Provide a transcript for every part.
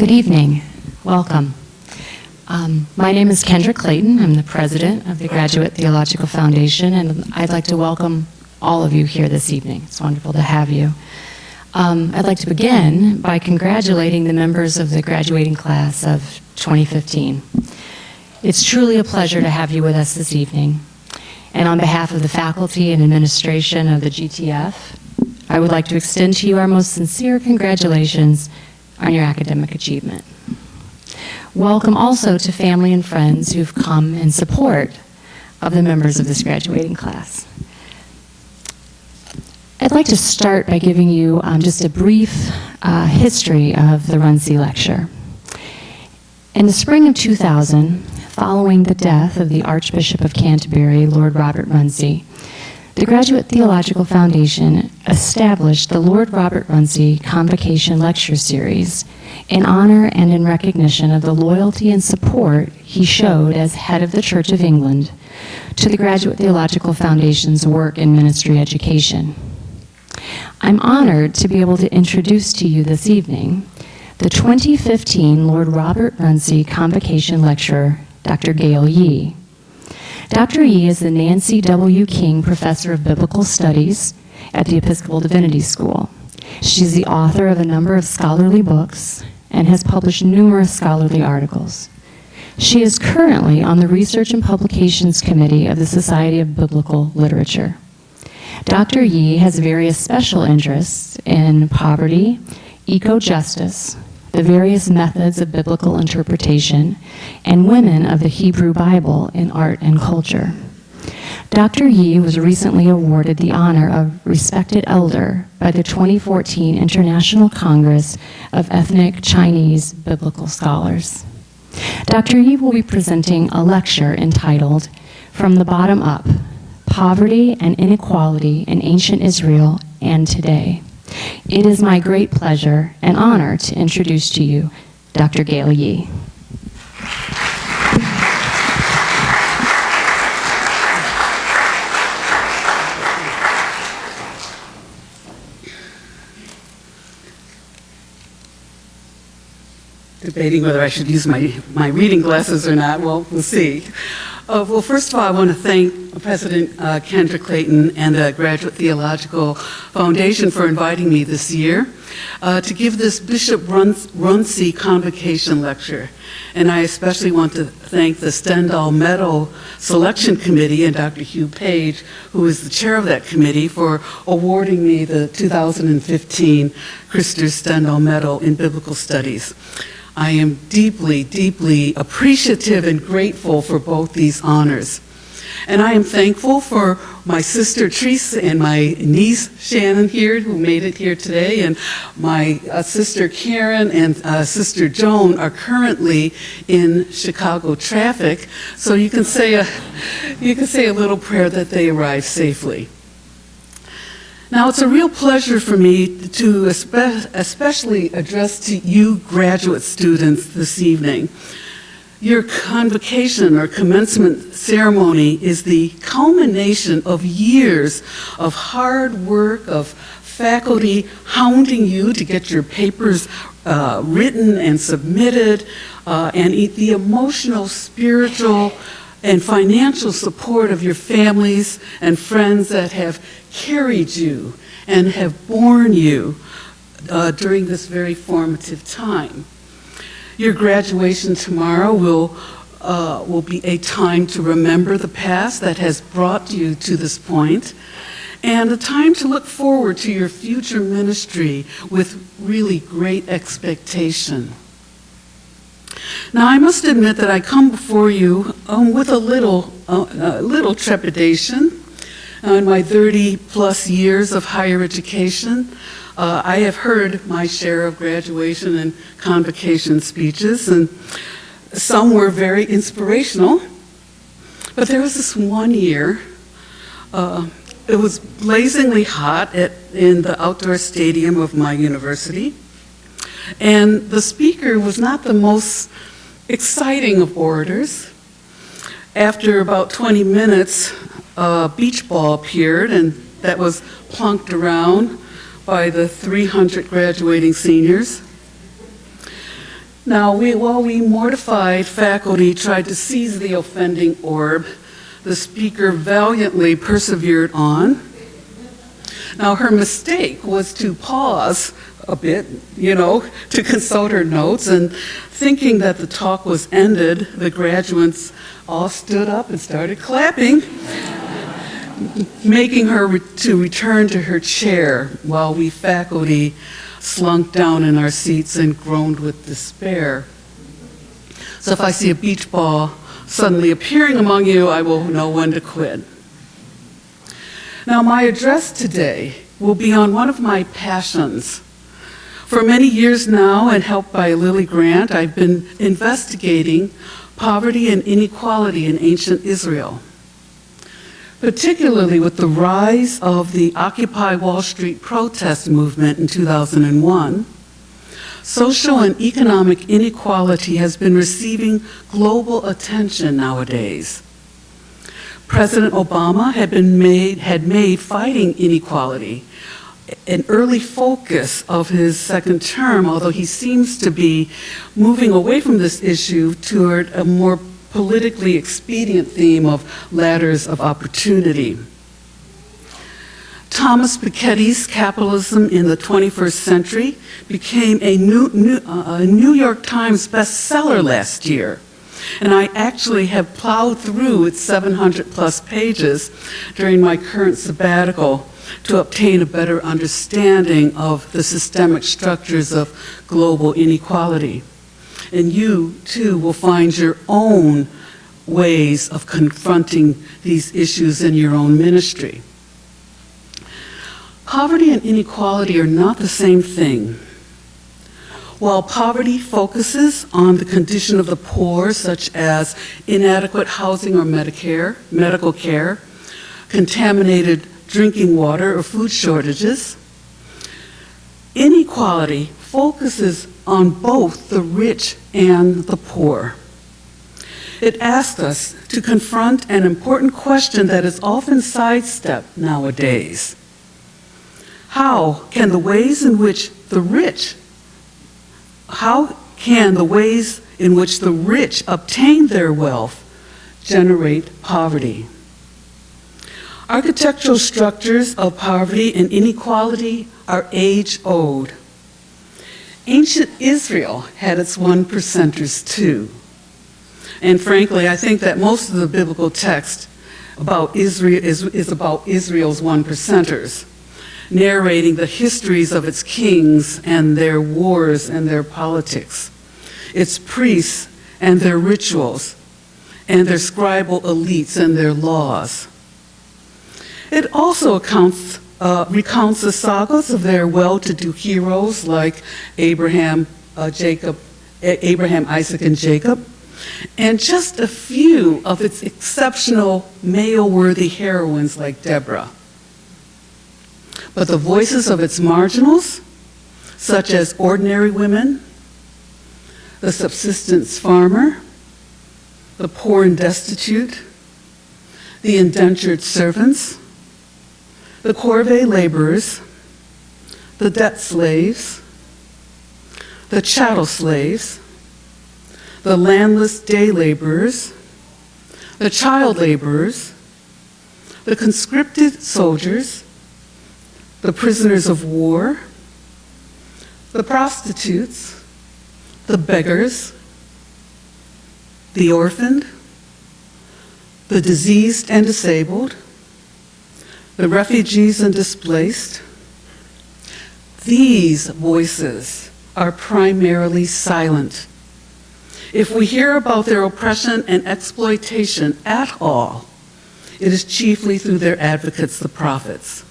Good evening. Welcome. My name is Kendra Clayton. I'm the president of the Graduate Theological Foundation, and I'd like to welcome all of you here this evening. It's wonderful to have you. I'd like to begin by congratulating the members of the graduating class of 2015. It's truly a pleasure to have you with us this evening. And on behalf of the faculty and administration of the GTF, I would like to extend to you our most sincere congratulations on your academic achievement. Welcome also to family and friends who've come in support of the members of this graduating class. I'd like to start by giving you just a brief history of the Runcie lecture. In the spring of 2000, following the death of the Archbishop of Canterbury, Lord Robert Runcie, the Graduate Theological Foundation established the Lord Robert Runcie Convocation Lecture Series in honor and in recognition of the loyalty and support he showed as head of the Church of England to the Graduate Theological Foundation's work in ministry education. I'm honored to be able to introduce to you this evening the 2015 Lord Robert Runcie Convocation Lecturer, Dr. Gale Yee. Dr. Yee is the Nancy W. King Professor of Biblical Studies at the Episcopal Divinity School. She's the author of a number of scholarly books and has published numerous scholarly articles. She is currently on the Research and Publications Committee of the Society of Biblical Literature. Dr. Yee has various special interests in poverty, eco-justice, the various methods of biblical interpretation, and women of the Hebrew Bible in art and culture. Dr. Yee was recently awarded the honor of Respected Elder by the 2014 International Congress of Ethnic Chinese Biblical Scholars. Dr. Yee will be presenting a lecture entitled From the Bottom Up, Poverty and Inequality in Ancient Israel and Today. It is my great pleasure and honor to introduce to you Dr. Gale Yee. Debating whether I should use my reading glasses or not. Well, we'll see. Well, first of all, I want to thank President Kendra Clayton and the Graduate Theological Foundation for inviting me this year to give this Bishop Runcie Convocation Lecture. And I especially want to thank the Stendhal Medal Selection Committee and Dr. Hugh Page, who is the chair of that committee, for awarding me the 2015 Christopher Stendhal Medal in Biblical Studies. I am deeply, deeply appreciative and grateful for both these honors. And I am thankful for my sister Teresa and my niece Shannon here, who made it here today, and my sister Karen and sister Joan are currently in Chicago traffic, so you can say a little prayer that they arrive safely. Now, it's a real pleasure for me to especially address to you graduate students this evening. Your convocation or commencement ceremony is the culmination of years of hard work, of faculty hounding you to get your papers written and submitted, and the emotional, spiritual, and financial support of your families and friends that have carried you and have borne you during this very formative time. Your graduation tomorrow will be a time to remember the past that has brought you to this point, and a time to look forward to your future ministry with really great expectation. Now, I must admit that I come before you with a little trepidation. In my 30-plus years of higher education, I have heard my share of graduation and convocation speeches, and some were very inspirational. But there was this one year, it was blazingly hot in the outdoor stadium of my university, and the speaker was not the most exciting of orators. After about 20 minutes, a beach ball appeared, and that was plunked around by the 300 graduating seniors. Now, while we mortified faculty tried to seize the offending orb, the speaker valiantly persevered on. Now, her mistake was to pause a bit, to consult her notes, and thinking that the talk was ended, the graduates all stood up and started clapping, making her to return to her chair while we faculty slunk down in our seats and groaned with despair. So if I see a beach ball suddenly appearing among you, I will know when to quit. Now, my address today will be on one of my passions. For many years now, and helped by a Lilly grant, I've been investigating poverty and inequality in ancient Israel, particularly with the rise of the Occupy Wall Street protest movement in 2001. Social and economic inequality has been receiving global attention nowadays. President Obama had made fighting inequality an early focus of his second term, although he seems to be moving away from this issue toward a more politically expedient theme of ladders of opportunity. Thomas Piketty's Capitalism in the 21st Century became a New York Times bestseller last year. And I actually have plowed through its 700 plus pages during my current sabbatical to obtain a better understanding of the systemic structures of global inequality. And you, too, will find your own ways of confronting these issues in your own ministry. Poverty and inequality are not the same thing. While poverty focuses on the condition of the poor, such as inadequate housing or medical care, contaminated drinking water, or food shortages, inequality focuses on both the rich and the poor. It asks us to confront an important question that is often sidestepped nowadays. How can the ways in which the rich obtain their wealth generate poverty? Architectural structures of poverty and inequality are age-old. Ancient Israel had its one-percenters too. And frankly, I think that most of the biblical text about Israel is about Israel's one-percenters, narrating the histories of its kings and their wars and their politics, its priests and their rituals, and their scribal elites and their laws. It also recounts the sagas of their well-to-do heroes like Abraham, Isaac, and Jacob, and just a few of its exceptional male-worthy heroines like Deborah. But the voices of its marginals, such as ordinary women, the subsistence farmer, the poor and destitute, the indentured servants, the corvée laborers, the debt slaves, the chattel slaves, the landless day laborers, the child laborers, the conscripted soldiers, the prisoners of war, the prostitutes, the beggars, the orphaned, the diseased and disabled, the refugees and displaced. These voices are primarily silent. If we hear about their oppression and exploitation at all, it is chiefly through their advocates, the prophets.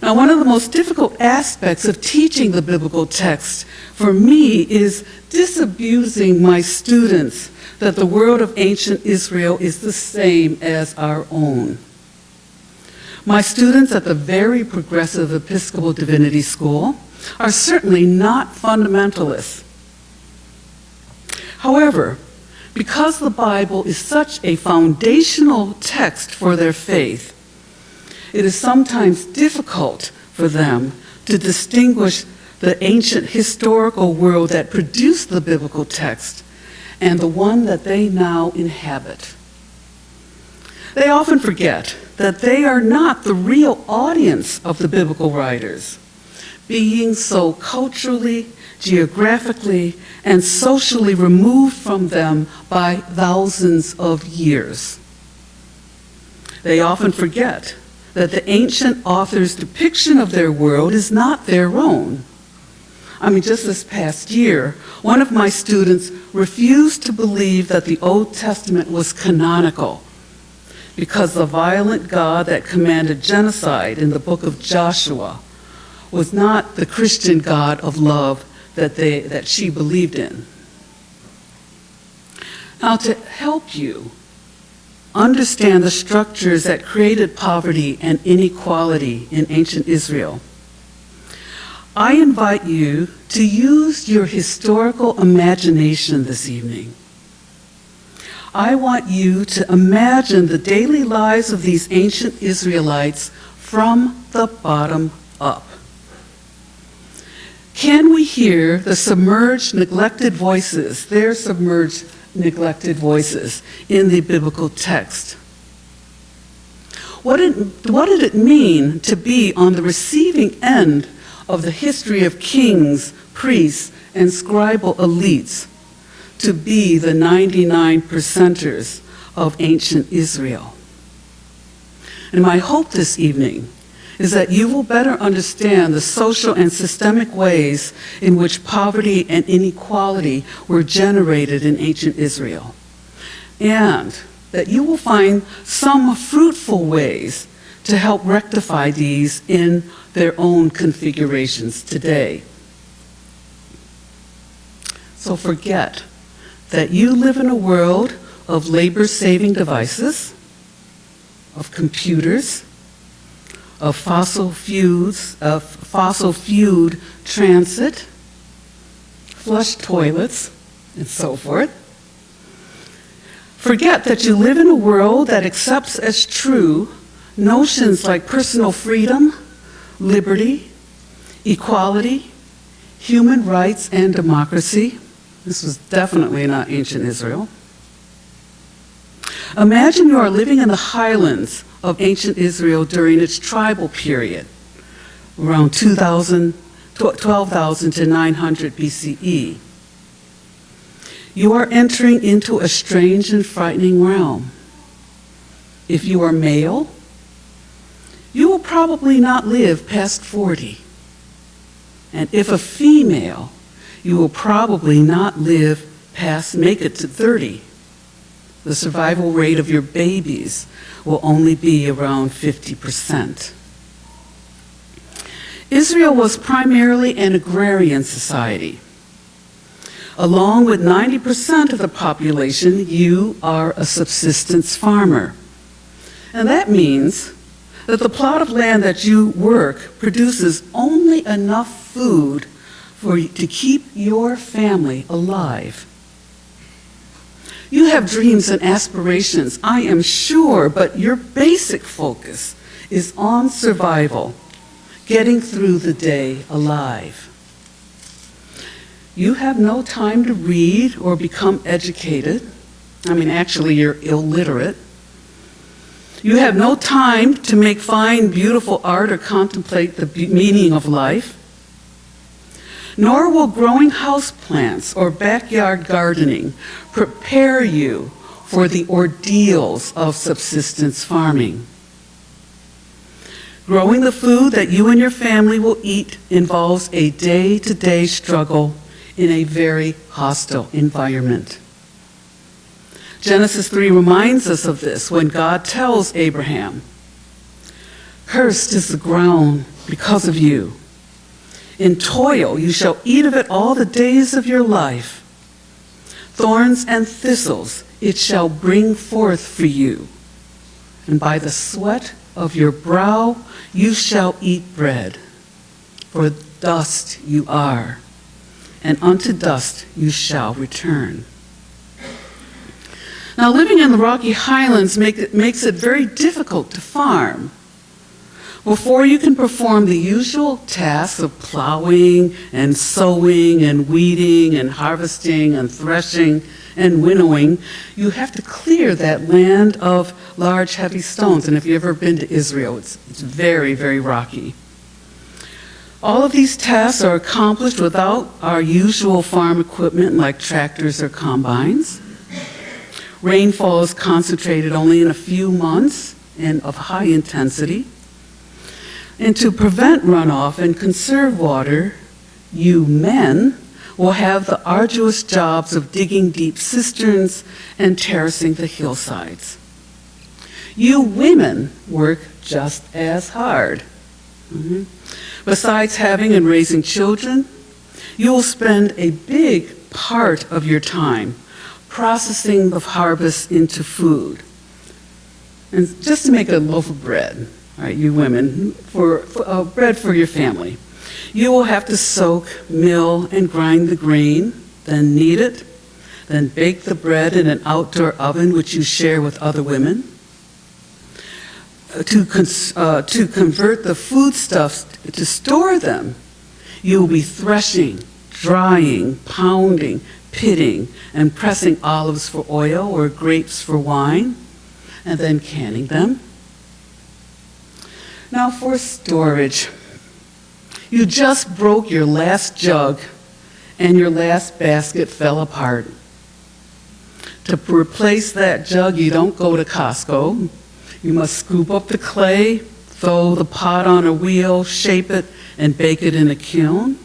Now, one of the most difficult aspects of teaching the biblical text for me is disabusing my students that the world of ancient Israel is the same as our own. My students at the very progressive Episcopal Divinity School are certainly not fundamentalists. However, because the Bible is such a foundational text for their faith, it is sometimes difficult for them to distinguish the ancient historical world that produced the biblical text and the one that they now inhabit. They often forget that they are not the real audience of the biblical writers, being so culturally, geographically, and socially removed from them by thousands of years. They often forget that the ancient author's depiction of their world is not their own. Just this past year, one of my students refused to believe that the Old Testament was canonical because the violent God that commanded genocide in the book of Joshua was not the Christian God of love that she believed in. Now, to help you understand the structures that created poverty and inequality in ancient Israel, I invite you to use your historical imagination this evening. I want you to imagine the daily lives of these ancient Israelites from the bottom up. Can we hear the submerged, neglected voices, their submerged, neglected voices in the biblical text? What did it mean to be on the receiving end of the history of kings, priests, and scribal elites, to be the 99%ers of ancient Israel? And my hope this evening is that you will better understand the social and systemic ways in which poverty and inequality were generated in ancient Israel, and that you will find some fruitful ways to help rectify these in their own configurations today. So forget that you live in a world of labor-saving devices, of computers, of fossil fueled transit, flush toilets, and so forth. Forget that you live in a world that accepts as true notions like personal freedom, liberty, equality, human rights, and democracy. This was definitely not ancient Israel. Imagine you are living in the highlands of ancient Israel during its tribal period, around 12,000 to 900 BCE. You are entering into a strange and frightening realm. If you are male, you will probably not live past 40. And if a female, you will probably not make it to 30. The survival rate of your babies will only be around 50%. Israel was primarily an agrarian society. Along with 90% of the population, you are a subsistence farmer. And that means that the plot of land that you work produces only enough food to keep your family alive. You have dreams and aspirations, I am sure, but your basic focus is on survival, getting through the day alive. You have no time to read or become educated. Actually, you're illiterate. You have no time to make fine, beautiful art or contemplate the meaning of life. Nor will growing houseplants or backyard gardening prepare you for the ordeals of subsistence farming. Growing the food that you and your family will eat involves a day-to-day struggle in a very hostile environment. Genesis 3 reminds us of this when God tells Abraham, "Cursed is the ground because of you. In toil you shall eat of it all the days of your life. Thorns and thistles it shall bring forth for you. And by the sweat of your brow you shall eat bread. For dust you are, and unto dust you shall return." Now, living in the Rocky Highlands makes it very difficult to farm. Before you can perform the usual tasks of plowing and sowing and weeding and harvesting and threshing and winnowing, you have to clear that land of large, heavy stones. And if you've ever been to Israel, it's very, very rocky. All of these tasks are accomplished without our usual farm equipment like tractors or combines. Rainfall is concentrated only in a few months and of high intensity. And to prevent runoff and conserve water, you men will have the arduous jobs of digging deep cisterns and terracing the hillsides. You women work just as hard. Besides having and raising children, you will spend a big part of your time processing the harvest into food. And just to make a loaf of bread, right, you women, for bread for your family, you will have to soak, mill, and grind the grain, then knead it, then bake the bread in an outdoor oven which you share with other women. To convert the foodstuffs, to store them, you will be threshing, drying, pounding, pitting, and pressing olives for oil or grapes for wine, and then canning them. Now for storage. You just broke your last jug and your last basket fell apart. To replace that jug, you don't go to Costco. You must scoop up the clay, throw the pot on a wheel, shape it, and bake it in a kiln.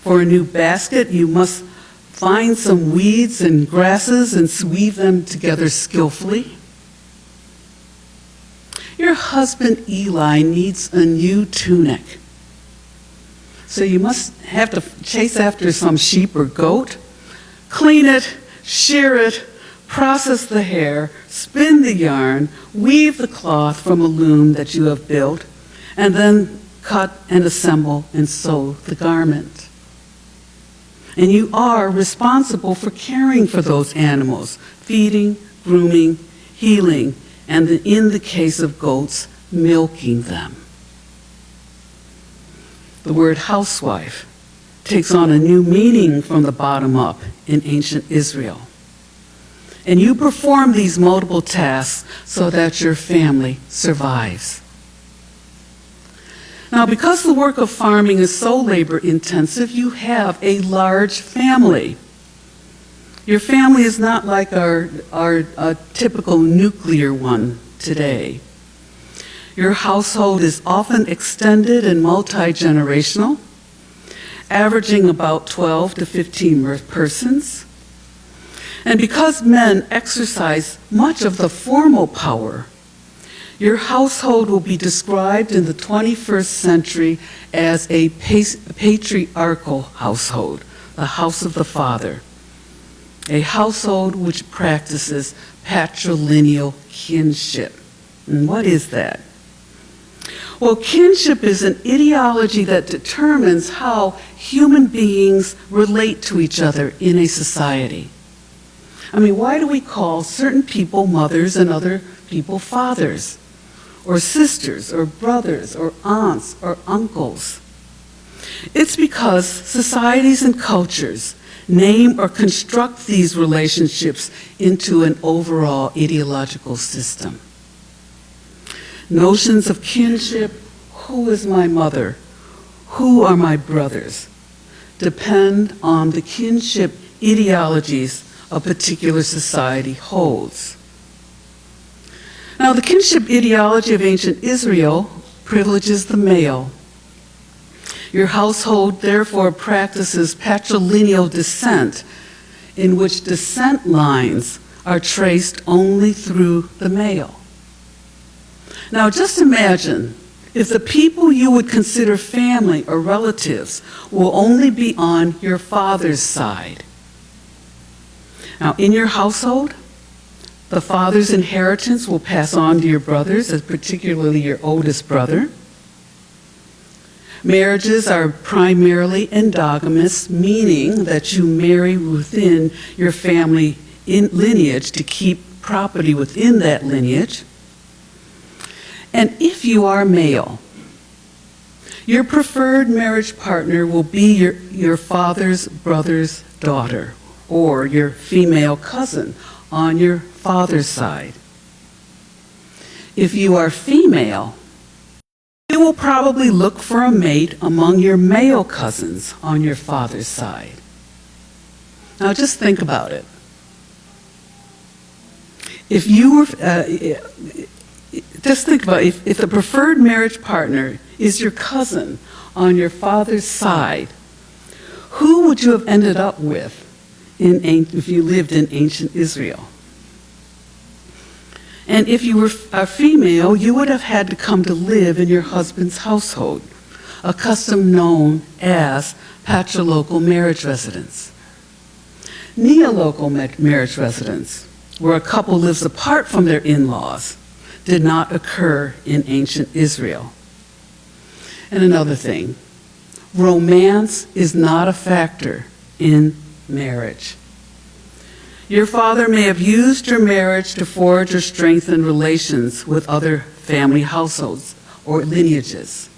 For a new basket, you must find some weeds and grasses and weave them together skillfully. Your husband Eli needs a new tunic. So you must have to chase after some sheep or goat, clean it, shear it, process the hair, spin the yarn, weave the cloth from a loom that you have built, and then cut and assemble and sew the garment. And you are responsible for caring for those animals, feeding, grooming, healing, and in the case of goats, milking them. The word housewife takes on a new meaning from the bottom up in ancient Israel. And you perform these multiple tasks so that your family survives. Now, because the work of farming is so labor-intensive, you have a large family. Your family is not like our typical nuclear one today. Your household is often extended and multi-generational, averaging about 12 to 15 persons. And because men exercise much of the formal power, your household will be described in the 21st century as a patriarchal household, the house of the father, a household which practices patrilineal kinship. And what is that? Well, kinship is an ideology that determines how human beings relate to each other in a society. I mean, why do we call certain people mothers and other people fathers, or sisters, or brothers, or aunts, or uncles? It's because societies and cultures name or construct these relationships into an overall ideological system. Notions of kinship, who is my mother, who are my brothers, depend on the kinship ideologies a particular society holds. Now, the kinship ideology of ancient Israel privileges the male. Your household therefore practices patrilineal descent, in which descent lines are traced only through the male. Now, just imagine if the people you would consider family or relatives will only be on your father's side. Now, in your household, the father's inheritance will pass on to your brothers, as particularly your oldest brother. Marriages are primarily endogamous, meaning that you marry within your family lineage to keep property within that lineage. And if you are male, your preferred marriage partner will be your father's brother's daughter or your female cousin on your father's side. If you are female, you will probably look for a mate among your male cousins on your father's side. Now just think about it. If you were, just think about it, if the preferred marriage partner is your cousin on your father's side, who would you have ended up with if you lived in ancient Israel? And if you were a female, you would have had to come to live in your husband's household, a custom known as patrilocal marriage residence. Neolocal marriage residence, where a couple lives apart from their in-laws, did not occur in ancient Israel. And another thing, romance is not a factor in marriage. Your father may have used your marriage to forge or strengthen relations with other family households or lineages.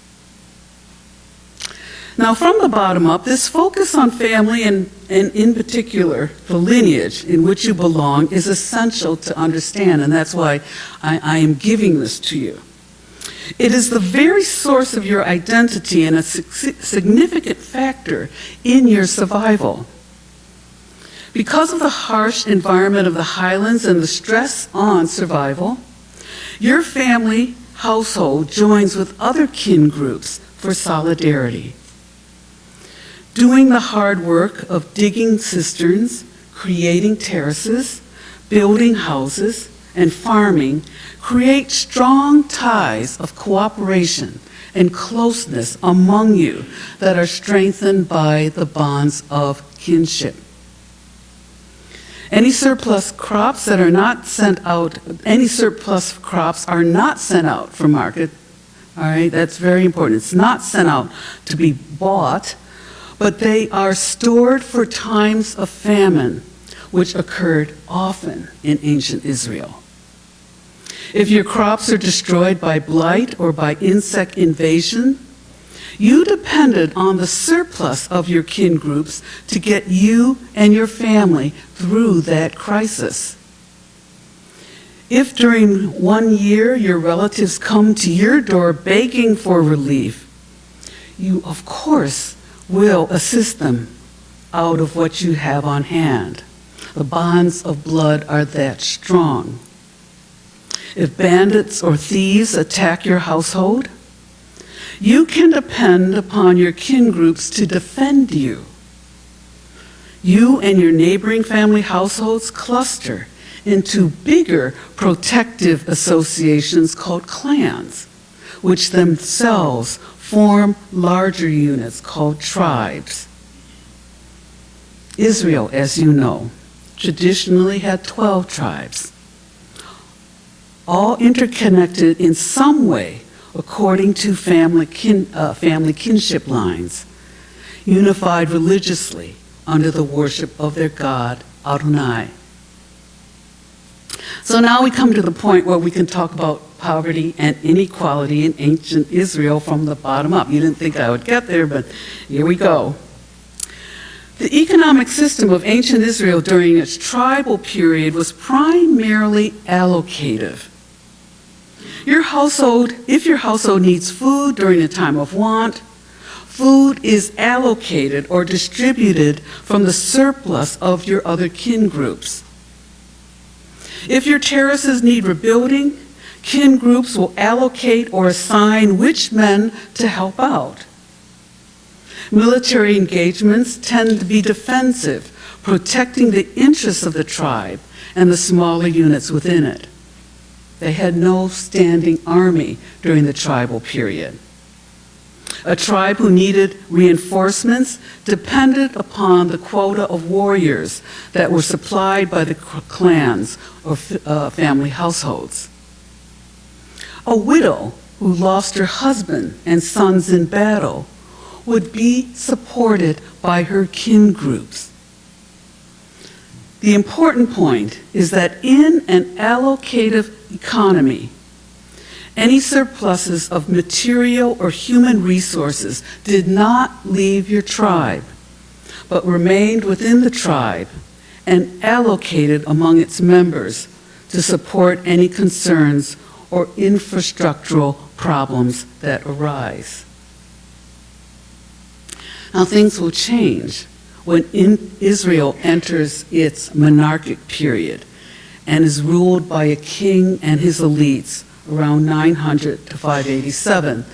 Now, from the bottom up, this focus on family and in particular the lineage in which you belong is essential to understand, and that's why I am giving this to you. It is the very source of your identity and a significant factor in your survival. Because of the harsh environment of the highlands and the stress on survival, your family household joins with other kin groups for solidarity. Doing the hard work of digging cisterns, creating terraces, building houses, and farming create strong ties of cooperation and closeness among you that are strengthened by the bonds of kinship. Any surplus crops are not sent out for market. All right, that's very important. It's not sent out to be bought, but they are stored for times of famine, which occurred often in ancient Israel. If your crops are destroyed by blight or by insect invasion, you depended on the surplus of your kin groups to get you and your family through that crisis. If during one year your relatives come to your door begging for relief, you, of course, will assist them out of what you have on hand. The bonds of blood are that strong. If bandits or thieves attack your household, you can depend upon your kin groups to defend you. You and your neighboring family households cluster into bigger protective associations called clans, which themselves form larger units called tribes. Israel, as you know, traditionally had 12 tribes, all interconnected in some way according to family kinship lines, unified religiously under the worship of their God, Adonai. So now we come to the point where we can talk about poverty and inequality in ancient Israel from the bottom up. You didn't think I would get there, but here we go. The economic system of ancient Israel during its tribal period was primarily allocative. If your household needs food during a time of want, food is allocated or distributed from the surplus of your other kin groups. If your terraces need rebuilding, kin groups will allocate or assign which men to help out. Military engagements tend to be defensive, protecting the interests of the tribe and the smaller units within it. They had no standing army during the tribal period. A tribe who needed reinforcements depended upon the quota of warriors that were supplied by the clans or family households. A widow who lost her husband and sons in battle would be supported by her kin groups. The important point is that in an allocative economy, Any surpluses of material or human resources did not leave your tribe, but remained within the tribe and allocated among its members to support any concerns or infrastructural problems that arise. Now, things will change when Israel enters its monarchic period and is ruled by a king and his elites around 900 to 587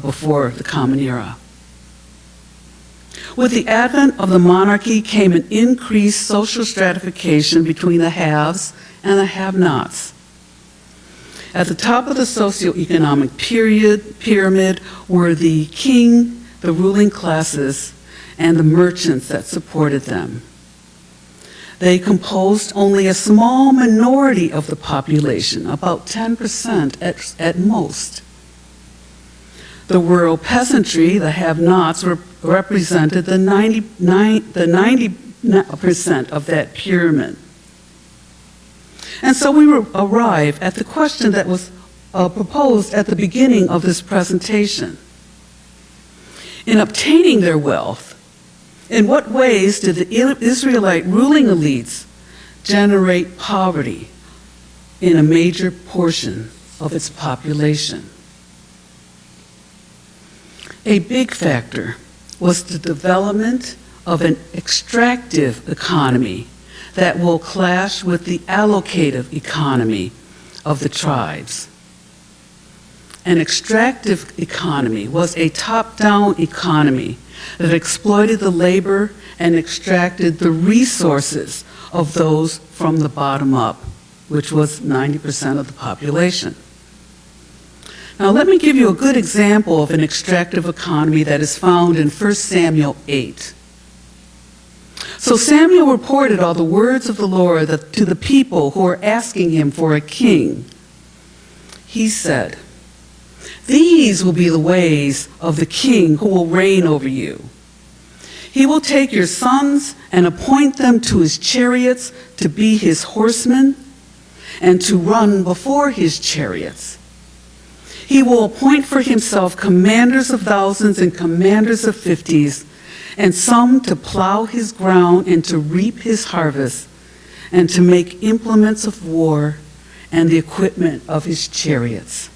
before the Common Era. With the advent of the monarchy came an increased social stratification between the haves and the have-nots. At the top of the socioeconomic pyramid were the king, the ruling classes, and the merchants that supported them. They composed only a small minority of the population, about 10% at most. The rural peasantry, the have-nots, represented the 90% of that pyramid. And so we arrive at the question that was proposed at the beginning of this presentation. In obtaining their wealth, in what ways did the Israelite ruling elites generate poverty in a major portion of its population? A big factor was the development of an extractive economy that will clash with the allocative economy of the tribes. An extractive economy was a top-down economy that exploited the labor and extracted the resources of those from the bottom up, which was 90% of the population. Now let me give you a good example of an extractive economy that is found in 1 Samuel 8. So Samuel reported all the words of the Lord to the people who were asking him for a king. He said, "These will be the ways of the king who will reign over you. He will take your sons and appoint them to his chariots to be his horsemen and to run before his chariots. He will appoint for himself commanders of thousands and commanders of fifties, and some to plow his ground and to reap his harvest, and to make implements of war and the equipment of his chariots."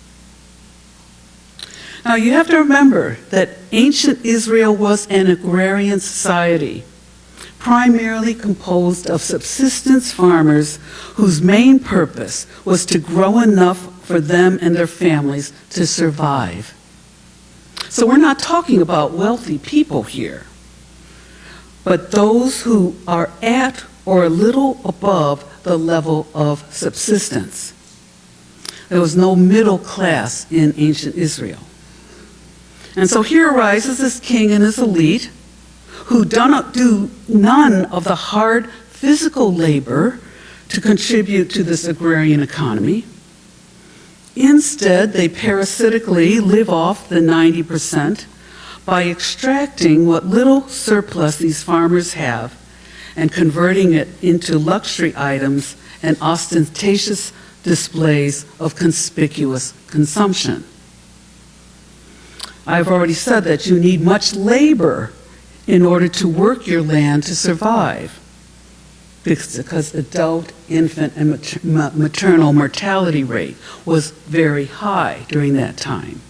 Now you have to remember that ancient Israel was an agrarian society, primarily composed of subsistence farmers whose main purpose was to grow enough for them and their families to survive. So we're not talking about wealthy people here, but those who are at or a little above the level of subsistence. There was no middle class in ancient Israel. And so here arises this king and his elite who do none of the hard physical labor to contribute to this agrarian economy. Instead, they parasitically live off the 90% by extracting what little surplus these farmers have and converting it into luxury items and ostentatious displays of conspicuous consumption. I've already said that you need much labor in order to work your land to survive, because adult, infant, and maternal mortality rate was very high during that time.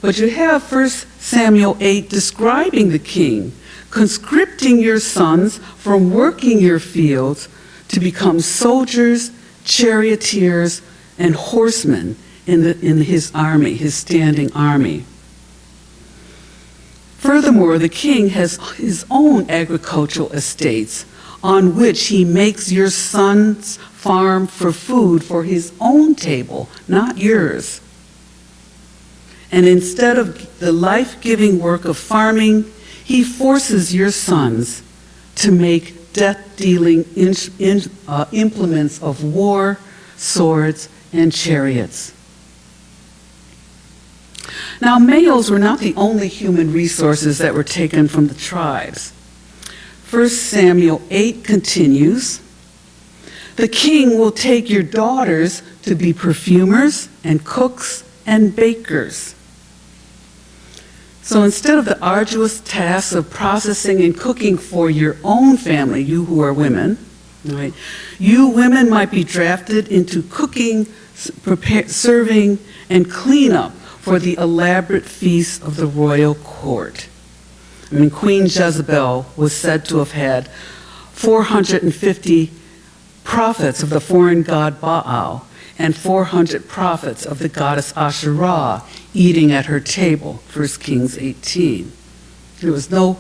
But you have 1 Samuel 8 describing the king, conscripting your sons from working your fields to become soldiers, charioteers, and horsemen in his army, his standing army. Furthermore, the king has his own agricultural estates on which he makes your sons farm for food for his own table, not yours. And instead of the life-giving work of farming, he forces your sons to make death-dealing implements of war, swords, and chariots. Now, males were not the only human resources that were taken from the tribes. 1 Samuel 8 continues, The king will take your daughters to be perfumers and cooks and bakers. So instead of the arduous task of processing and cooking for your own family, you who are women, right, you women might be drafted into cooking, serving, and cleanup for the elaborate feast of the royal court. I mean, Queen Jezebel was said to have had 450 prophets of the foreign god Baal and 400 prophets of the goddess Asherah eating at her table, 1 Kings 18. There was no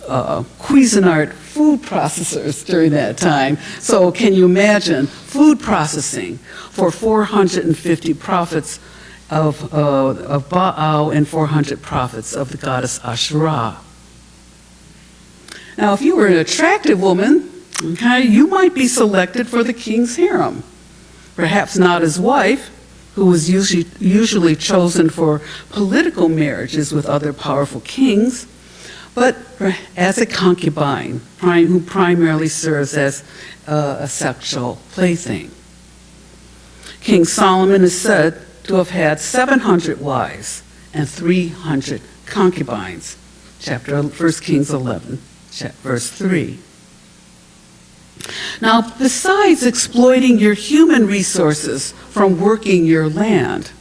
Cuisinart food processors during that time. So can you imagine food processing for 450 prophets of Baal and 400 prophets of the goddess Asherah? Now, if you were an attractive woman, okay, you might be selected for the king's harem. Perhaps not his wife, who was usually chosen for political marriages with other powerful kings, but as a concubine, who primarily serves as a sexual plaything. King Solomon is said to have had 700 wives and 300 concubines. 1 Kings 11, verse 3. Now, besides exploiting your human resources from working your land,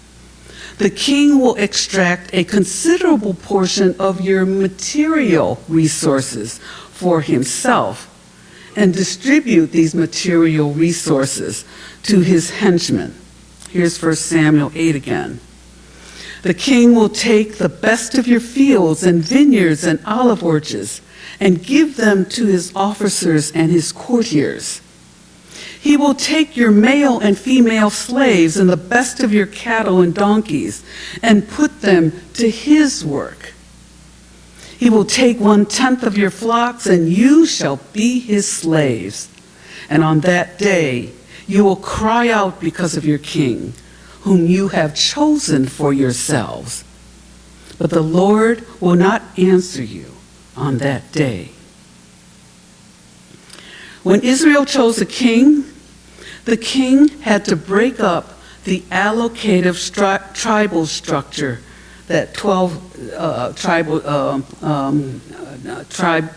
the king will extract a considerable portion of your material resources for himself and distribute these material resources to his henchmen. Here's 1 Samuel 8 again. The king will take the best of your fields and vineyards and olive orchards and give them to his officers and his courtiers. He will take your male and female slaves and the best of your cattle and donkeys and put them to his work. He will take 1/10 of your flocks, and you shall be his slaves. And on that day, you will cry out because of your king, whom you have chosen for yourselves. But the Lord will not answer you on that day. When Israel chose a king, the king had to break up the allocative tribal structure, that 12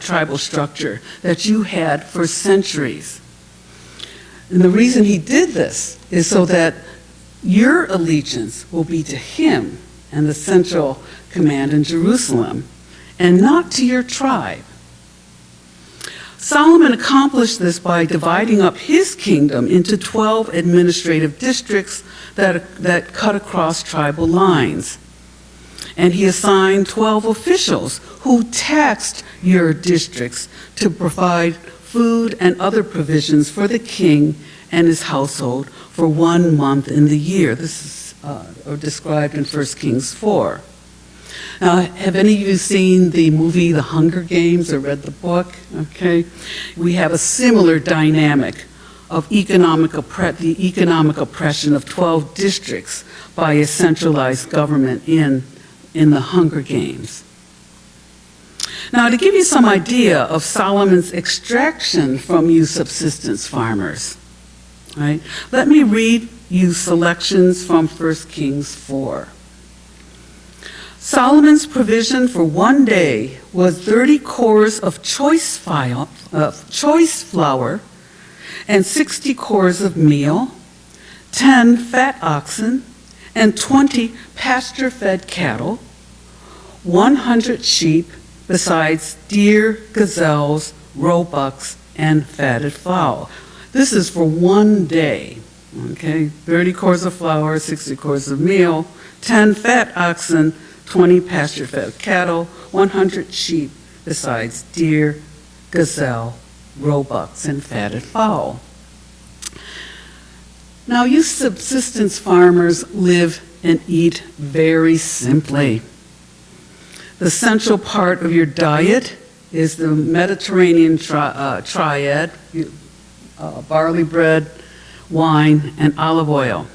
tribal structure that you had for centuries. And the reason he did this is so that your allegiance will be to him and the central command in Jerusalem, and not to your tribe. Solomon accomplished this by dividing up his kingdom into 12 administrative districts that cut across tribal lines. And he assigned 12 officials who taxed your districts to provide food and other provisions for the king and his household for 1 month in the year. This is described in 1 Kings 4. Now, have any of you seen the movie The Hunger Games or read the book? Okay. We have a similar dynamic of the economic oppression of 12 districts by a centralized government in the Hunger Games. Now, to give you some idea of Solomon's extraction from you subsistence farmers, right, let me read you selections from 1 Kings 4. Solomon's provision for 1 day was 30 cores of choice flour and 60 cores of meal, 10 fat oxen, and 20 pasture-fed cattle, 100 sheep, besides deer, gazelles, roebucks, and fatted fowl. This is for 1 day, okay? 30 cores of flour, 60 cores of meal, 10 fat oxen, 20 pasture-fed cattle, 100 sheep, besides deer, gazelle, roebucks, and fatted fowl. Now, you subsistence farmers live and eat very simply. The central part of your diet is the Mediterranean triad, barley bread, wine, and olive oil.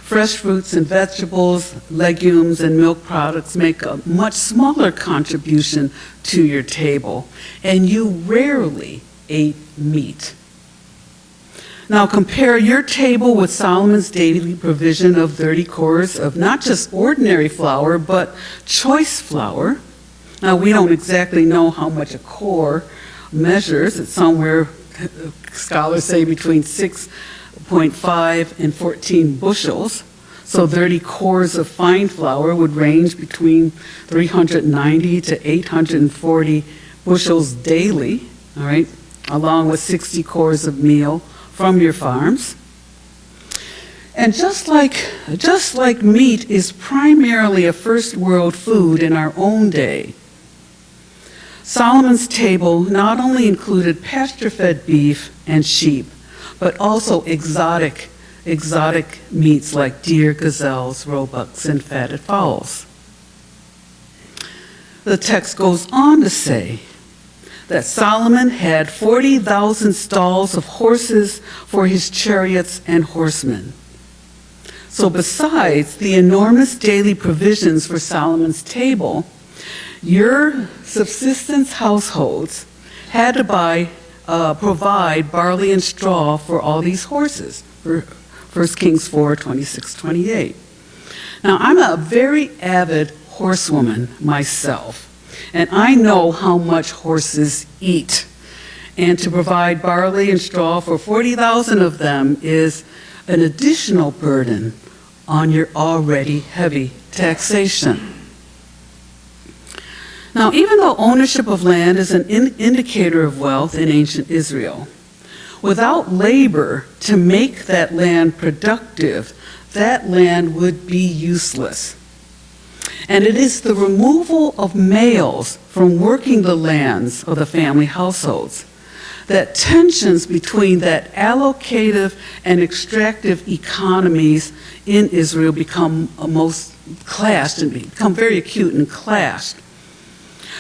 Fresh fruits and vegetables, legumes, and milk products make a much smaller contribution to your table, and you rarely ate meat. Now compare your table with Solomon's daily provision of 30 cores of not just ordinary flour, but choice flour. Now we don't exactly know how much a core measures. It's somewhere, scholars say, between 6.5 and 14 bushels. So 30 cores of fine flour would range between 390 to 840 bushels daily, all right, along with 60 cores of meal from your farms. And just like meat is primarily a first world food in our own day, Solomon's table not only included pasture-fed beef and sheep, but also exotic meats like deer, gazelles, roebucks, and fatted fowls. The text goes on to say that Solomon had 40,000 stalls of horses for his chariots and horsemen. So besides the enormous daily provisions for Solomon's table, your subsistence households had to provide barley and straw for all these horses, for 1 Kings 4, 26, 28. Now, I'm a very avid horsewoman myself, and I know how much horses eat. And to provide barley and straw for 40,000 of them is an additional burden on your already heavy taxation. Now, even though ownership of land is an indicator of wealth in ancient Israel, without labor to make that land productive, that land would be useless. And it is the removal of males from working the lands of the family households that tensions between that allocative and extractive economies in Israel become clashed and become very acute and clashed.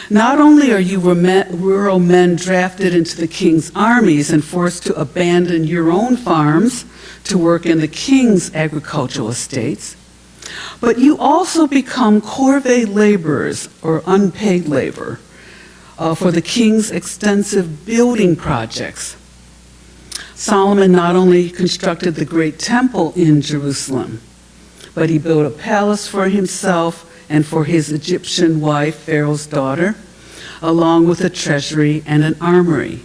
Not only are you rural men drafted into the king's armies and forced to abandon your own farms to work in the king's agricultural estates, but you also become corvée laborers, or unpaid labor, for the king's extensive building projects. Solomon not only constructed the great temple in Jerusalem, but he built a palace for himself and for his Egyptian wife, Pharaoh's daughter, along with a treasury and an armory.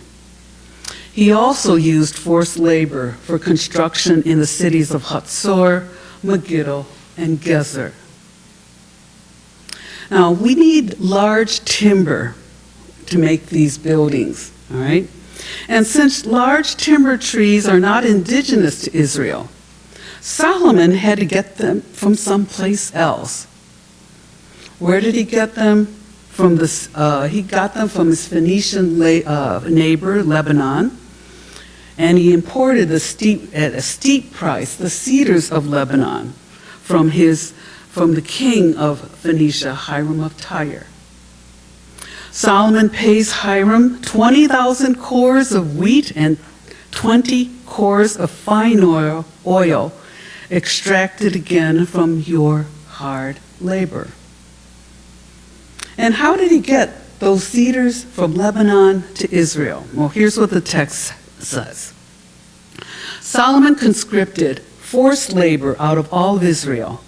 He also used forced labor for construction in the cities of Hatzor, Megiddo, and Gezer. Now, we need large timber to make these buildings, all right? And since large timber trees are not indigenous to Israel, Solomon had to get them from someplace else. Where did he get them? He got them from his Phoenician neighbor, Lebanon, and he imported at a steep price the cedars of Lebanon from the king of Phoenicia, Hiram of Tyre. Solomon pays Hiram 20,000 cores of wheat and 20 cores of fine oil extracted again from your hard labor. And how did he get those cedars from Lebanon to Israel? Well, here's what the text says. Solomon conscripted forced labor out of all of Israel.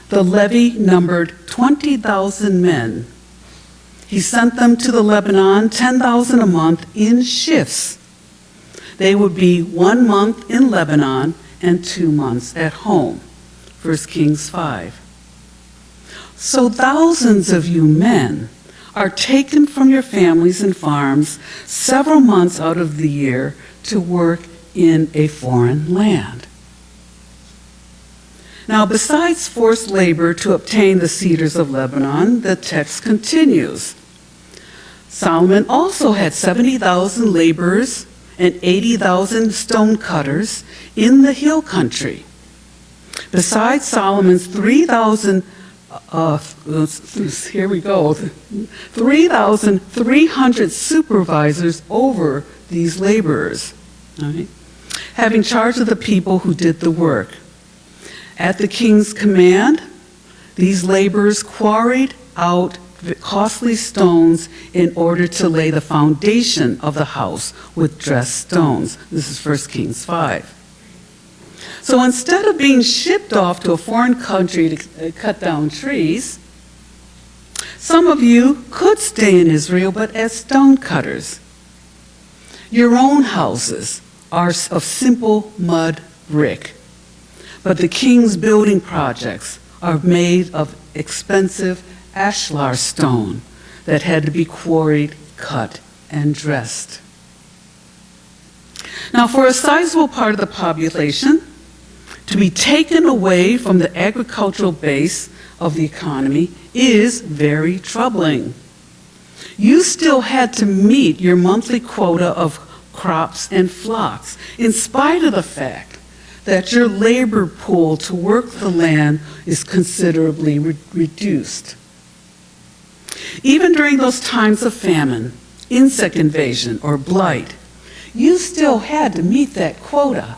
The levy numbered 20,000 men. He sent them to the Lebanon, 10,000 a month in shifts. They would be 1 month in Lebanon and 2 months at home. 1 Kings 5. So thousands of you men are taken from your families and farms several months out of the year to work in a foreign land. Now, besides forced labor to obtain the cedars of Lebanon, the text continues. Solomon also had 70,000 laborers and 80,000 stone cutters in the hill country. Besides Solomon's 3,300 supervisors over these laborers, all right, having charge of the people who did the work. At the king's command, these laborers quarried out costly stones in order to lay the foundation of the house with dressed stones. This is 1 Kings 5. So instead of being shipped off to a foreign country to cut down trees, some of you could stay in Israel, but as stone cutters. Your own houses are of simple mud brick, but the king's building projects are made of expensive ashlar stone that had to be quarried, cut, and dressed. Now, for a sizable part of the population, to be taken away from the agricultural base of the economy is very troubling. You still had to meet your monthly quota of crops and flocks, in spite of the fact that your labor pool to work the land is considerably reduced. Even during those times of famine, insect invasion, or blight, you still had to meet that quota.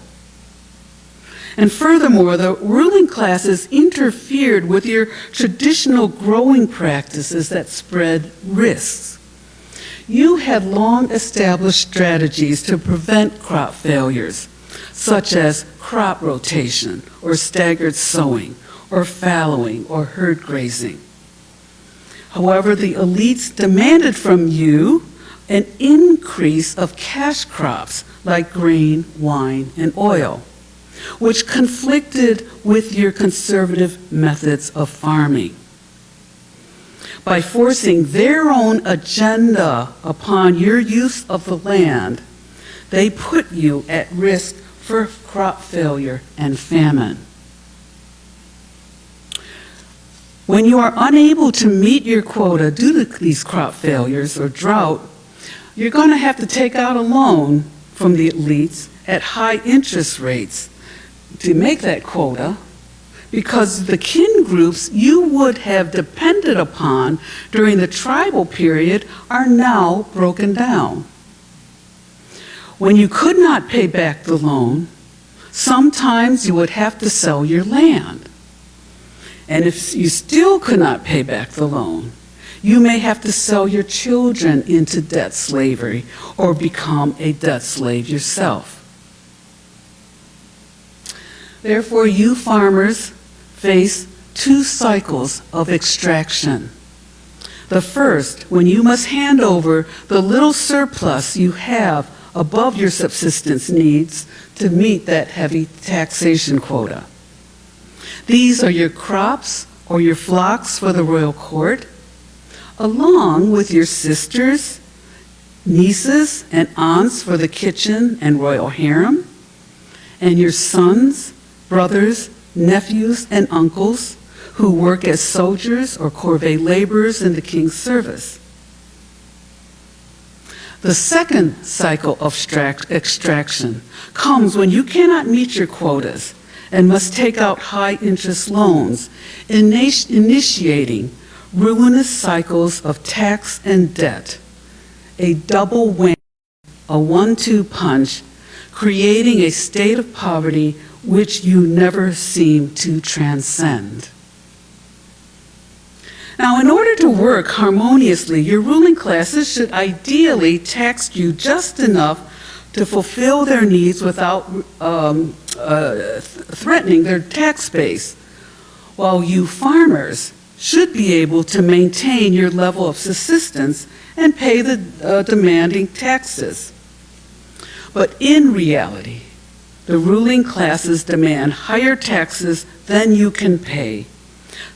And furthermore, the ruling classes interfered with your traditional growing practices that spread risks. You had long established strategies to prevent crop failures, such as crop rotation, or staggered sowing, or fallowing, or herd grazing. However, the elites demanded from you an increase of cash crops like grain, wine, and oil, which conflicted with your conservative methods of farming. By forcing their own agenda upon your use of the land, they put you at risk for crop failure and famine. When you are unable to meet your quota due to these crop failures or drought, you're going to have to take out a loan from the elites at high interest rates to make that quota, because the kin groups you would have depended upon during the tribal period are now broken down. When you could not pay back the loan, sometimes you would have to sell your land. And if you still could not pay back the loan, you may have to sell your children into debt slavery or become a debt slave yourself. Therefore, you farmers face two cycles of extraction. The first, when you must hand over the little surplus you have above your subsistence needs to meet that heavy taxation quota. These are your crops or your flocks for the royal court, along with your sisters, nieces, and aunts for the kitchen and royal harem, and your sons, brothers, nephews, and uncles who work as soldiers or corvée laborers in the king's service. The second cycle of extraction comes when you cannot meet your quotas and must take out high-interest loans, initiating ruinous cycles of tax and debt, a double whammy, a 1-2 punch, creating a state of poverty which you never seem to transcend. Now, in order to work harmoniously, your ruling classes should ideally tax you just enough to fulfill their needs without threatening their tax base, while you farmers should be able to maintain your level of subsistence and pay the demanding taxes. But in reality, the ruling classes demand higher taxes than you can pay,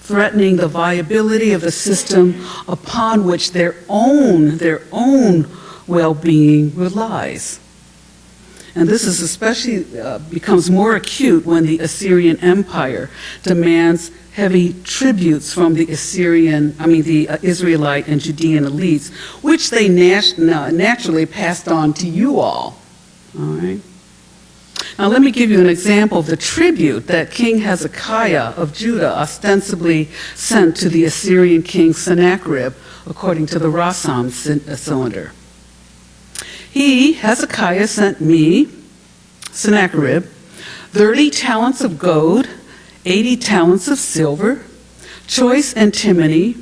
threatening the viability of the system upon which their own well-being relies. And this is especially becomes more acute when the Assyrian Empire demands heavy tributes from the Israelite and Judean elites, which they naturally passed on to you all. All right. Now let me give you an example of the tribute that King Hezekiah of Judah ostensibly sent to the Assyrian king Sennacherib, according to the Rasam cylinder. He, Hezekiah, sent me, Sennacherib, 30 talents of gold, 80 talents of silver, choice antimony,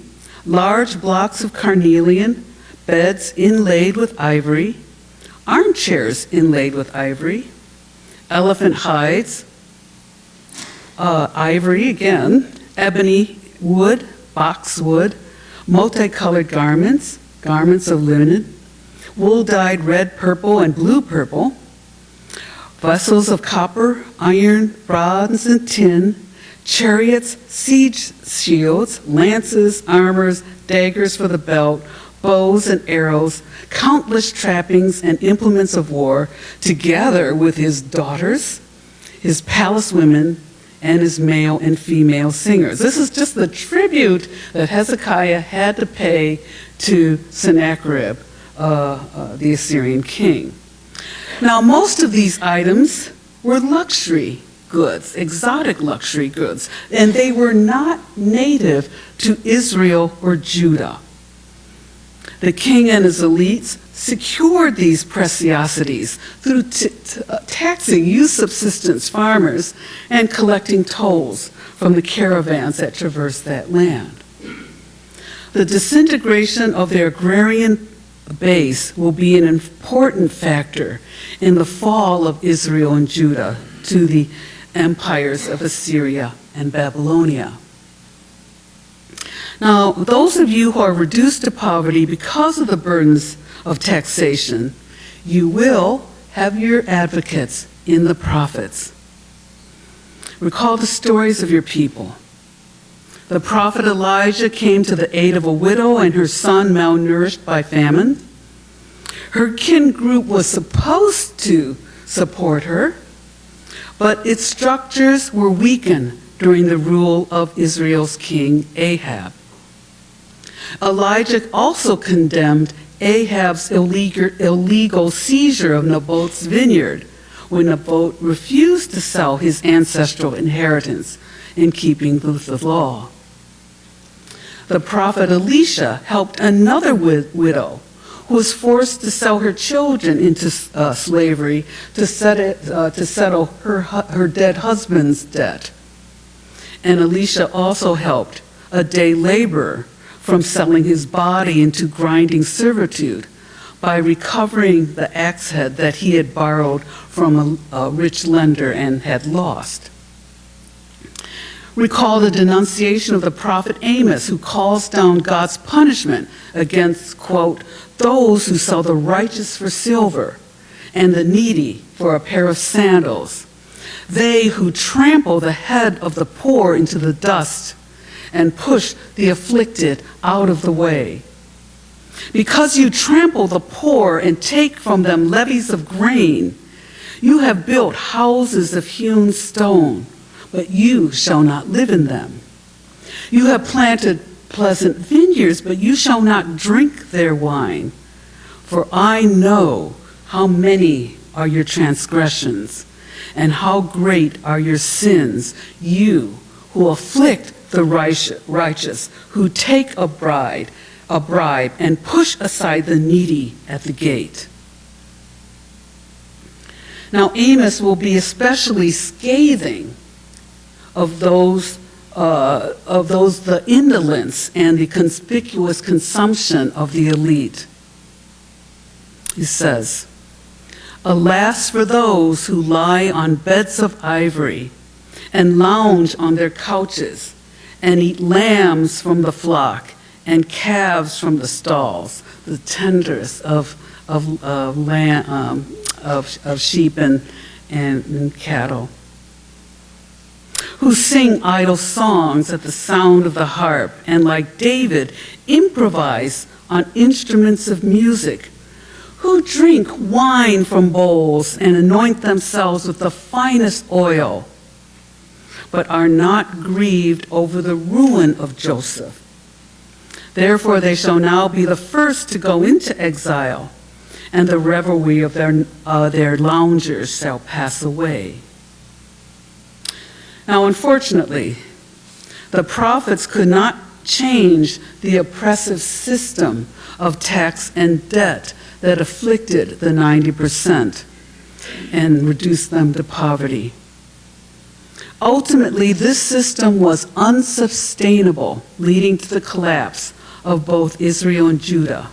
large blocks of carnelian, beds inlaid with ivory, armchairs inlaid with ivory, elephant hides, ivory again, ebony wood, boxwood, multicolored garments, garments of linen, wool dyed red, purple, and blue purple, vessels of copper, iron, bronze, and tin, chariots, siege shields, lances, armors, daggers for the belt, bows and arrows, countless trappings and implements of war, together with his daughters, his palace women, and his male and female singers. This is just the tribute that Hezekiah had to pay to Sennacherib, the Assyrian king. Now, most of these items were luxury goods, exotic luxury goods, and they were not native to Israel or Judah. The king and his elites secured these preciosities through taxing youth subsistence farmers and collecting tolls from the caravans that traversed that land. The disintegration of their agrarian base will be an important factor in the fall of Israel and Judah to the empires of Assyria and Babylonia. Now, those of you who are reduced to poverty because of the burdens of taxation, you will have your advocates in the prophets. Recall the stories of your people. The prophet Elijah came to the aid of a widow and her son malnourished by famine. Her kin group was supposed to support her, but its structures were weakened during the rule of Israel's king Ahab. Elijah also condemned Ahab's illegal seizure of Naboth's vineyard when Naboth refused to sell his ancestral inheritance in keeping with the law. The prophet Elisha helped another widow who was forced to sell her children into slavery to settle her dead husband's debt. And Elisha also helped a day laborer from selling his body into grinding servitude by recovering the axe head that he had borrowed from a rich lender and had lost. Recall the denunciation of the prophet Amos, who calls down God's punishment against, quote, those who sell the righteous for silver and the needy for a pair of sandals, they who trample the head of the poor into the dust and push the afflicted out of the way. Because you trample the poor and take from them levies of grain, you have built houses of hewn stone, but you shall not live in them. You have planted pleasant vineyards, but you shall not drink their wine. For I know how many are your transgressions, and how great are your sins, you who afflict the righteous, who take a bribe, and push aside the needy at the gate. Now Amos will be especially scathing of those the indolence and the conspicuous consumption of the elite. He says, alas for those who lie on beds of ivory and lounge on their couches and eat lambs from the flock and calves from the stalls, the tenderest of sheep and cattle, who sing idle songs at the sound of the harp, and like David, improvise on instruments of music, who drink wine from bowls and anoint themselves with the finest oil, but are not grieved over the ruin of Joseph. Therefore they shall now be the first to go into exile, and the revelry of their loungers shall pass away. Now, unfortunately, the prophets could not change the oppressive system of tax and debt that afflicted the 90% and reduced them to poverty. Ultimately, this system was unsustainable, leading to the collapse of both Israel and Judah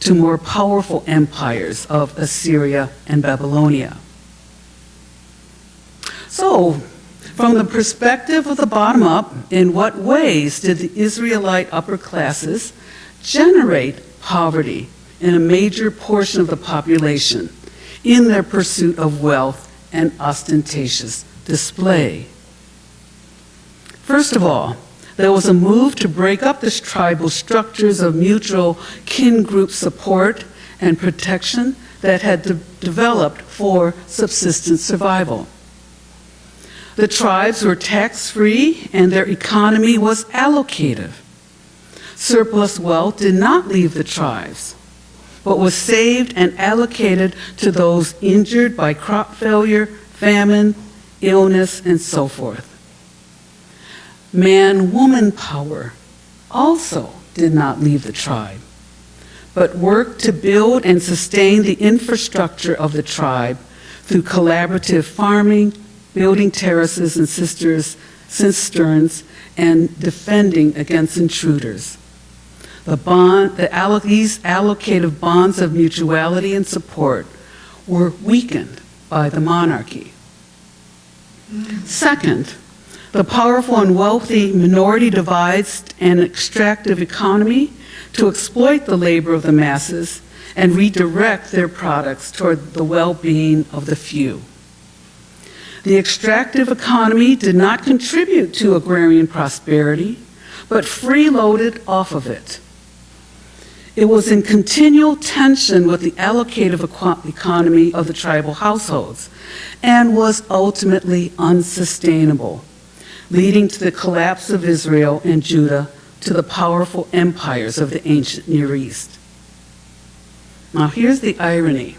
to more powerful empires of Assyria and Babylonia. So, from the perspective of the bottom up, in what ways did the Israelite upper classes generate poverty in a major portion of the population in their pursuit of wealth and ostentatious display? First of all, there was a move to break up the tribal structures of mutual kin group support and protection that had developed for subsistence survival. The tribes were tax-free and their economy was allocative. Surplus wealth did not leave the tribes, but was saved and allocated to those injured by crop failure, famine, illness, and so forth. Man-woman power also did not leave the tribe, but worked to build and sustain the infrastructure of the tribe through collaborative farming, building terraces and cisterns, and defending against intruders. These allocative bonds of mutuality and support were weakened by the monarchy. Second, the powerful and wealthy minority devised an extractive economy to exploit the labor of the masses and redirect their products toward the well-being of the few. The extractive economy did not contribute to agrarian prosperity, but freeloaded off of it. It was in continual tension with the allocative economy of the tribal households and was ultimately unsustainable, leading to the collapse of Israel and Judah to the powerful empires of the ancient Near East. Now here's the irony.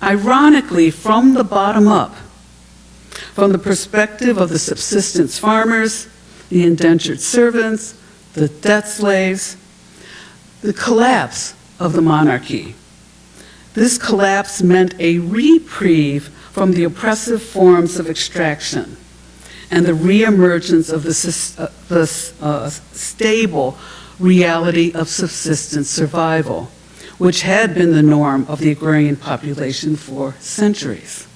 Ironically, from the bottom up, from the perspective of the subsistence farmers, the indentured servants, the debt slaves, the collapse of the monarchy. This collapse meant a reprieve from the oppressive forms of extraction and the reemergence of the stable reality of subsistence survival, which had been the norm of the agrarian population for centuries.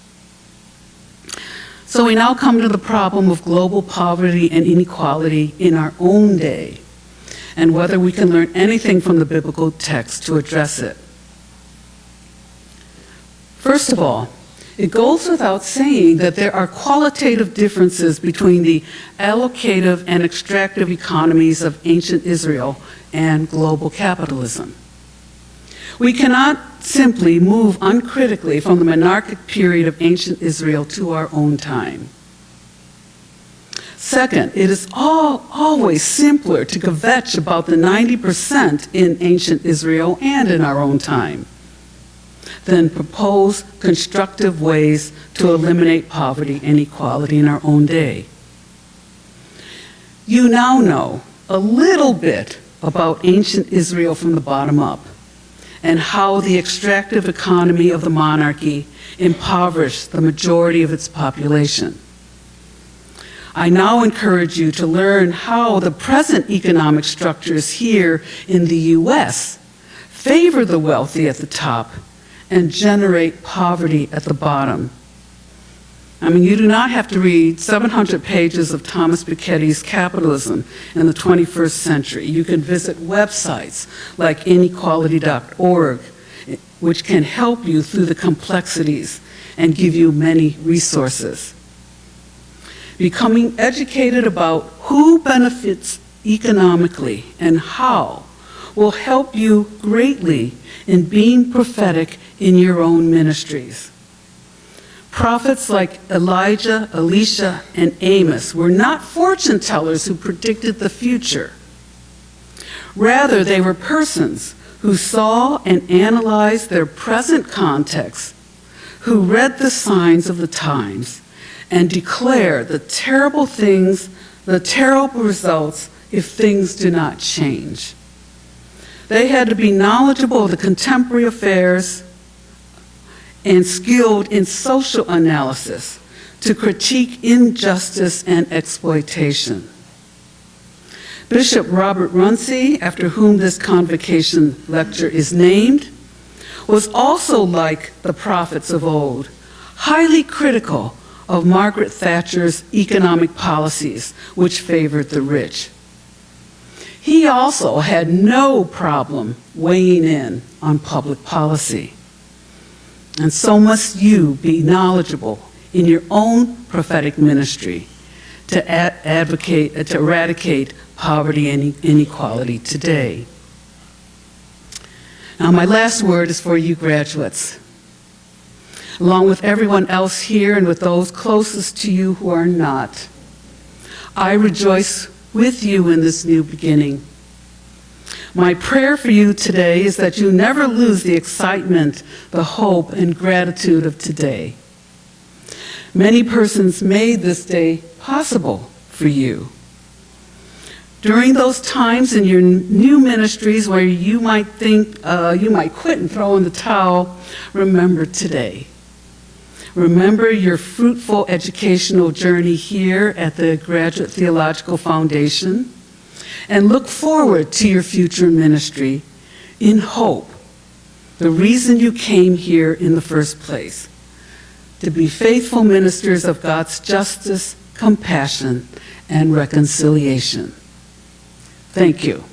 So we now come to the problem of global poverty and inequality in our own day, and whether we can learn anything from the biblical text to address it. First of all, it goes without saying that there are qualitative differences between the allocative and extractive economies of ancient Israel and global capitalism. We cannot simply move uncritically from the monarchic period of ancient Israel to our own time. Second, it is always simpler to kvetch about the 90% in ancient Israel and in our own time than propose constructive ways to eliminate poverty and inequality in our own day. You now know a little bit about ancient Israel from the bottom up, and how the extractive economy of the monarchy impoverished the majority of its population. I now encourage you to learn how the present economic structures here in the US favor the wealthy at the top and generate poverty at the bottom. I mean, you do not have to read 700 pages of Thomas Piketty's Capitalism in the 21st Century. You can visit websites like inequality.org, which can help you through the complexities and give you many resources. Becoming educated about who benefits economically and how will help you greatly in being prophetic in your own ministries. Prophets like Elijah, Elisha, and Amos were not fortune tellers who predicted the future. Rather, they were persons who saw and analyzed their present context, who read the signs of the times, and declared the terrible things, the terrible results if things do not change. They had to be knowledgeable of the contemporary affairs and skilled in social analysis to critique injustice and exploitation. Bishop Robert Runcie, after whom this convocation lecture is named, was also like the prophets of old, highly critical of Margaret Thatcher's economic policies, which favored the rich. He also had no problem weighing in on public policy. And so must you be knowledgeable in your own prophetic ministry to eradicate poverty and inequality today. Now, my last word is for you graduates. Along with everyone else here and with those closest to you who are not, I rejoice with you in this new beginning. My prayer for you today is that you never lose the excitement, the hope, and gratitude of today. Many persons made this day possible for you. During those times in your new ministries where you might think you might quit and throw in the towel, remember today. Remember your fruitful educational journey here at the Graduate Theological Foundation, and look forward to your future ministry in hope, the reason you came here in the first place, to be faithful ministers of God's justice, compassion, and reconciliation. Thank you.